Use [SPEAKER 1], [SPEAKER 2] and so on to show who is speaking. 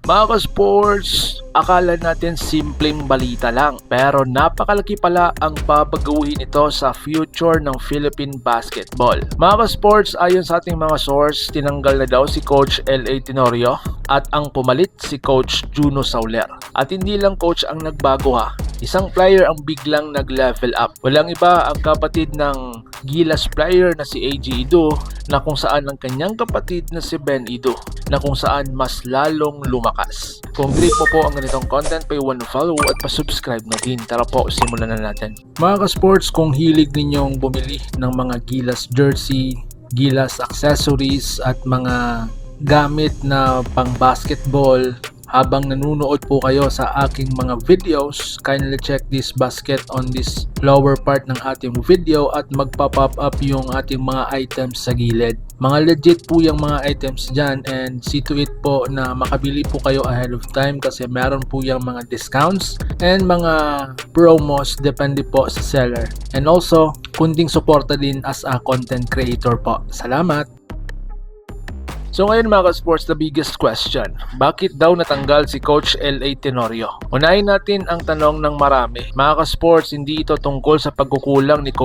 [SPEAKER 1] Mga ka-sports, akala natin simpleng balita lang, pero napakalaki pala ang babaguhin ito sa future ng Philippine basketball. Mga ka-sports, ayon sa ating mga source, tinanggal na daw si Coach L.A. Tenorio at ang pumalit si Coach Juno Sauler. At hindi lang coach ang nagbago ha, isang player ang biglang nag-level up. Walang iba ang kapatid ng Gilas player na si AG Ido, na kung saan ang kanyang kapatid na si Ben Ido, na kung saan mas lalong lumakas. Kung trip mo po ang ganitong content, pa-follow at pa-subscribe na din. Tara po, simulan na natin. Mga ka-sports, kung hilig ninyong bumili ng mga Gilas jersey, Gilas accessories at mga gamit na pang basketball, habang nanonood po kayo sa aking mga videos, kindly check this basket on this lower part ng ating video at magpa-pop up yung ating mga items sa gilid. Mga legit po yung mga items dyan, and see to it po na makabili po kayo ahead of time kasi meron po yung mga discounts and mga promos depende po sa seller. And also, kunting suporta din as a content creator po. Salamat! So ngayon mga ka-sports, the biggest question, bakit daw natanggal si Coach L.A. Tenorio? Unahin natin ang tanong ng marami. Mga ka-sports, hindi ito tungkol sa pagkukulang ni Coach